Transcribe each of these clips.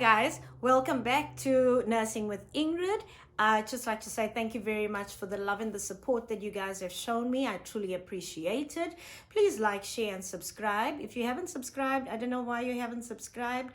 guys, welcome back to Nursing with Ingrid. I'd just like to say thank you very much for the love and the support that you guys have shown me. I truly appreciate it. Please like, share, and subscribe. If you haven't subscribed, I don't know why you haven't subscribed.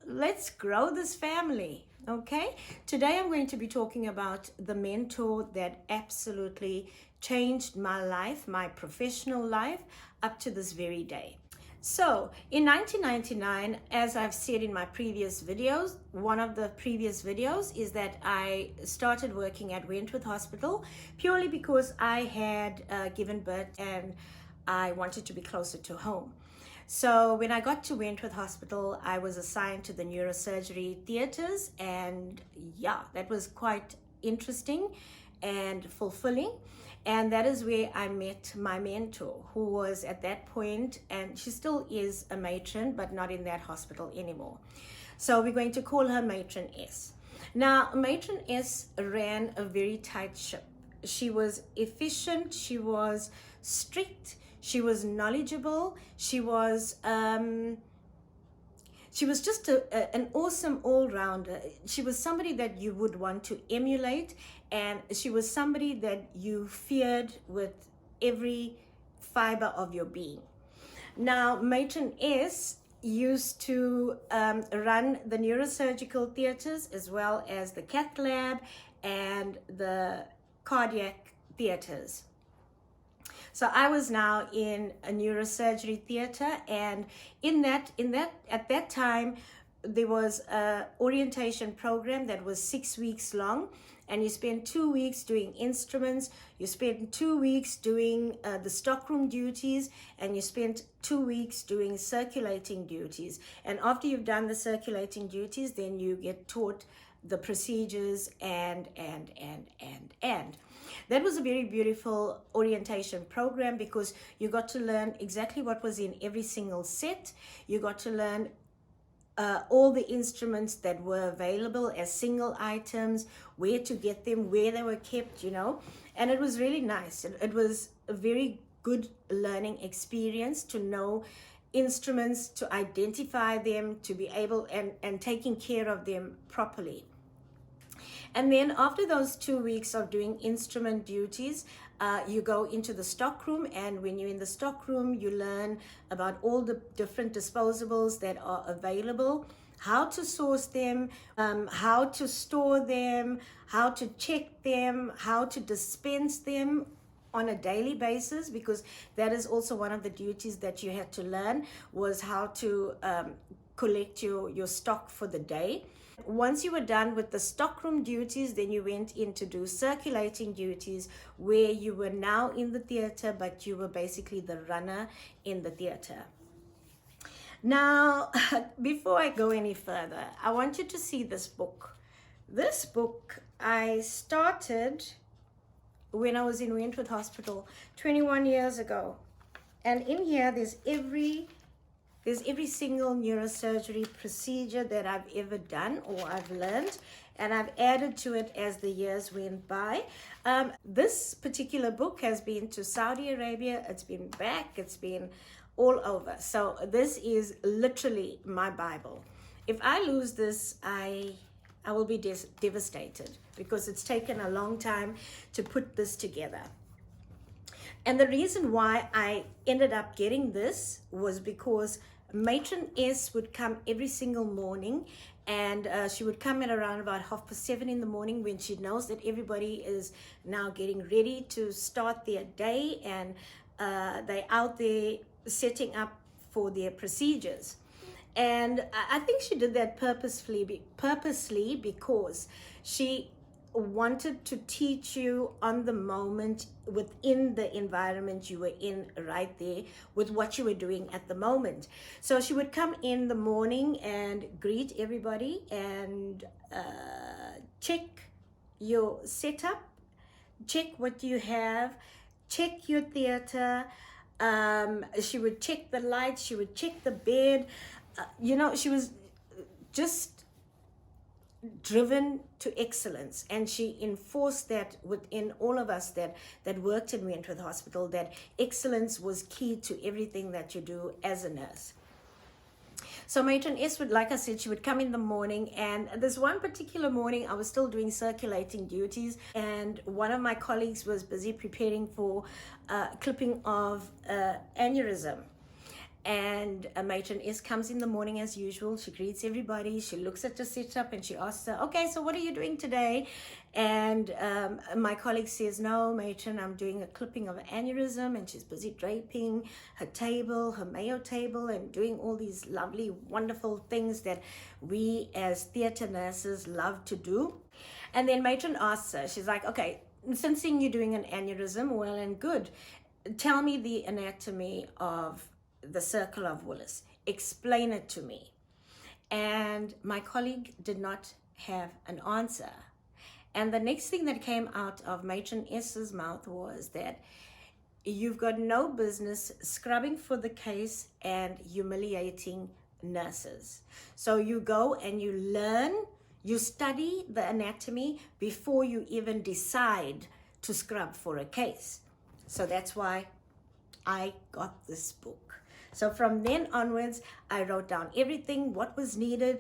Let's grow this family, okay? Today I'm going to be talking about the mentor that absolutely changed my life, my professional life, up to this very day. So in 1999, as I've said in my previous videos, one of the previous videos is that I started working at Wentworth Hospital purely because I had given birth and I wanted to be closer to home. So when I got to Wentworth Hospital, I was assigned to the neurosurgery theaters, and yeah, that was quite interesting and fulfilling. And that is where I met my mentor, who was at that point, and she still is a matron, but not in that hospital anymore. So we're going to call her Matron S. Now, Matron S ran a very tight ship. She was efficient, she was strict, she was knowledgeable, she was just an awesome all-rounder. She was somebody that you would want to emulate, and she was somebody that you feared with every fiber of your being. Now, Matron S used to run the neurosurgical theaters as well as the cath lab and the cardiac theaters. So I was now in a neurosurgery theater, and at that time, there was a orientation program that was 6 weeks long, and you spent 2 weeks doing instruments, you spent 2 weeks doing the stockroom duties, and you spent 2 weeks doing circulating duties. And after you've done the circulating duties, then you get taught the procedures and. That was a very beautiful orientation program because you got to learn exactly what was in every single set. You got to learn all the instruments that were available as single items, where to get them, where they were kept, and it was really nice. It was a very good learning experience to know instruments, to identify them, to be able and taking care of them properly. And then after those 2 weeks of doing instrument duties, you go into the stockroom, and when you're in the stockroom, you learn about all the different disposables that are available, how to source them, how to store them, how to check them, how to dispense them on a daily basis, because that is also one of the duties that you had to learn, was how to collect your stock for the day. Once you were done with the stockroom duties, then you went in to do circulating duties, where you were now in the theater, but you were basically the runner in the theater. Now, before I go any further, I want you to see this book. This book I started when I was in Wentworth Hospital 21 years ago. And in here, there's every single neurosurgery procedure that I've ever done or I've learned, and I've added to it as the years went by. This particular book has been to Saudi Arabia, it's been back, it's been all over. So this is literally my Bible. If I lose this, I will be devastated, because it's taken a long time to put this together. And the reason why I ended up getting this was because Matron S would come every single morning, and she would come at around about 7:30 in the morning, when she knows that everybody is now getting ready to start their day, and they're out there setting up for their procedures. And I think she did that purposely because she wanted to teach you on the moment, within the environment you were in right there, with what you were doing at the moment. So she would come in the morning and greet everybody and check your setup, check what you have, check your theater. She would check the lights, she would check the bed. She was just driven to excellence, and she enforced that within all of us that worked in Wentworth Hospital, that excellence was key to everything that you do as a nurse. So Matron S would, like I said, she would come in the morning, and this one particular morning I was still doing circulating duties, and one of my colleagues was busy preparing for clipping of aneurysm. And Matron S comes in the morning as usual. She greets everybody. She looks at the setup and she asks her, okay, so what are you doing today? And my colleague says, no, Matron, I'm doing a clipping of an aneurysm. And she's busy draping her table, her Mayo table, and doing all these lovely, wonderful things that we as theater nurses love to do. And then Matron asks her, she's like, okay, since you're doing an aneurysm, well and good. Tell me the anatomy of the circle of Willis. Explain it to me. And my colleague did not have an answer. And the next thing that came out of Matron S's mouth was that you've got no business scrubbing for the case and humiliating nurses. So you go and you learn, you study the anatomy before you even decide to scrub for a case. So that's why I got this book. So from then onwards, I wrote down everything, what was needed,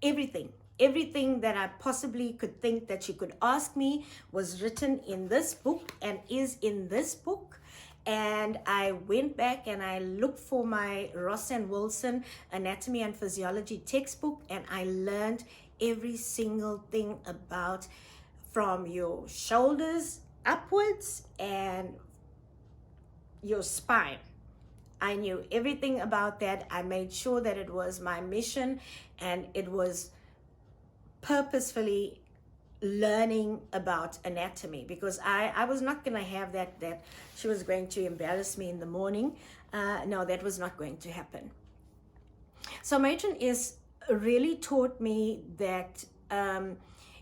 everything that I possibly could think that you could ask me was written in this book and is in this book. And I went back and I looked for my Ross and Wilson Anatomy and Physiology textbook, and I learned every single thing about from your shoulders upwards and your spine. I knew everything about that. I made sure that it was my mission, and it was purposefully learning about anatomy, because I was not going to have that she was going to embarrass me in the morning. No, that was not going to happen. So Matron S really taught me that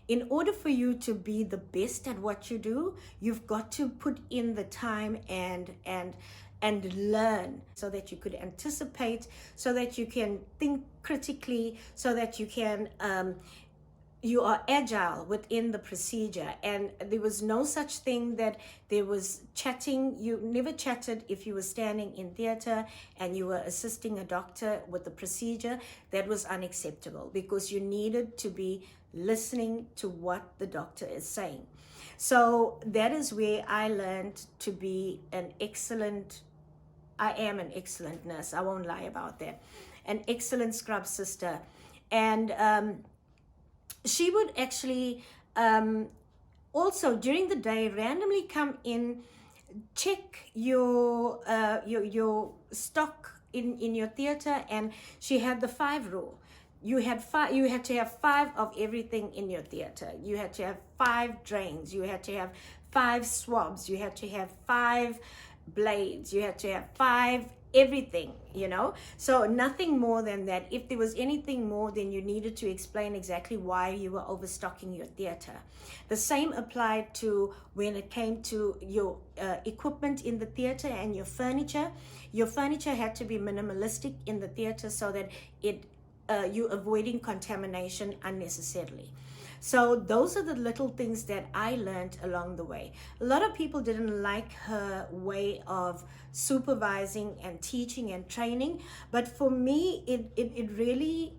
in order for you to be the best at what you do, you've got to put in the time and learn, so that you could anticipate, so that you can think critically, so that you can you are agile within the procedure. And there was no such thing that there was chatting. You never chatted if you were standing in theater and you were assisting a doctor with the procedure. That was unacceptable, because you needed to be listening to what the doctor is saying. So that is where I learned to be I am an excellent nurse. I won't lie about that. An excellent scrub sister. And she would actually also during the day randomly come in, check your stock in your theater, and she had the 5 rule. You had to have 5 of everything in your theater. You had to have 5 drains. You had to have 5 swabs. You had to have 5 blades. You had to have 5 everything, so nothing more than that. If there was anything more, then you needed to explain exactly why you were overstocking your theater. The same applied to when it came to your equipment in the theater and your furniture. Your furniture had to be minimalistic in the theater, so that you're avoiding contamination unnecessarily. So those are the little things that I learned along the way. A lot of people didn't like her way of supervising and teaching and training, but for me, it really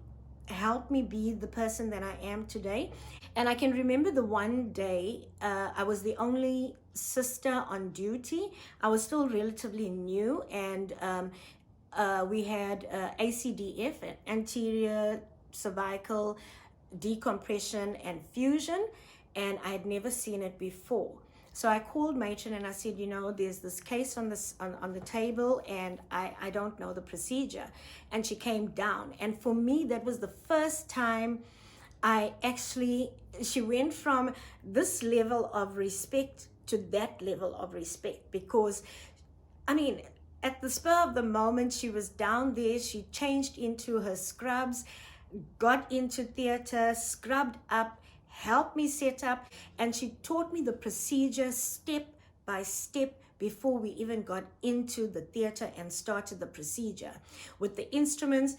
helped me be the person that I am today. And I can remember the one day I was the only sister on duty. I was still relatively new, and we had ACDF, anterior cervical decompression and fusion, and I had never seen it before. So I called Matron and I said, there's this case on the table, and I don't know the procedure. And she came down, and for me that was the first time she went from this level of respect to that level of respect, because at the spur of the moment, she was down there, she changed into her scrubs, got into theater, scrubbed up, helped me set up, and she taught me the procedure step by step before we even got into the theater and started the procedure. With the instruments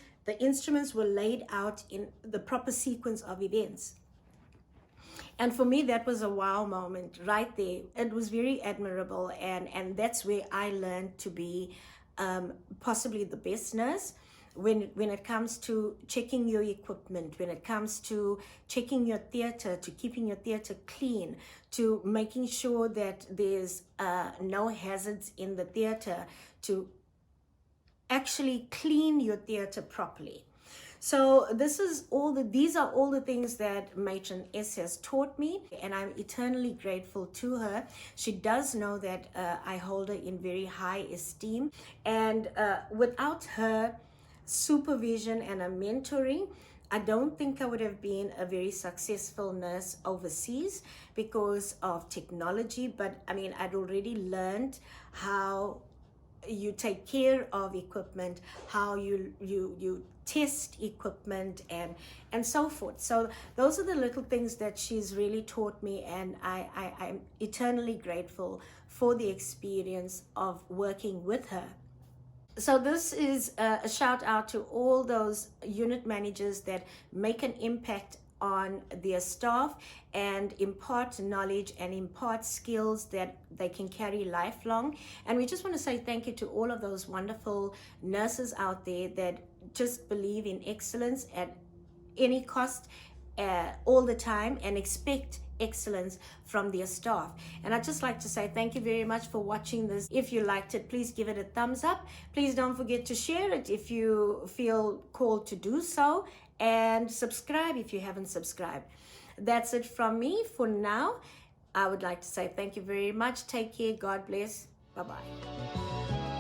were laid out in the proper sequence of events. And for me, that was a wow moment right there. It was very admirable, and that's where I learned to be possibly the best nurse. when it comes to checking your equipment, when it comes to checking your theater, to keeping your theater clean, to making sure that there's no hazards in the theater, to actually clean your theater properly. So these are all the things that Matron S has taught me, and I'm eternally grateful to her. She does know that I hold her in very high esteem, and without her supervision and her mentoring, I don't think I would have been a very successful nurse overseas because of technology. But I mean, I'd already learned how you take care of equipment, how you test equipment, and so forth. So those are the little things that she's really taught me, and I'm eternally grateful for the experience of working with her. So this is a shout out to all those unit managers that make an impact on their staff and impart knowledge and impart skills that they can carry lifelong. And we just want to say thank you to all of those wonderful nurses out there that just believe in excellence at any cost, all the time, and expect excellence from their staff. And I'd just like to say thank you very much for watching this. If you liked it, please give it a thumbs up. Please don't forget to share it if you feel called to do so, and subscribe if you haven't subscribed. That's it from me for now. I would like to say thank you very much. Take care. God bless. Bye-bye.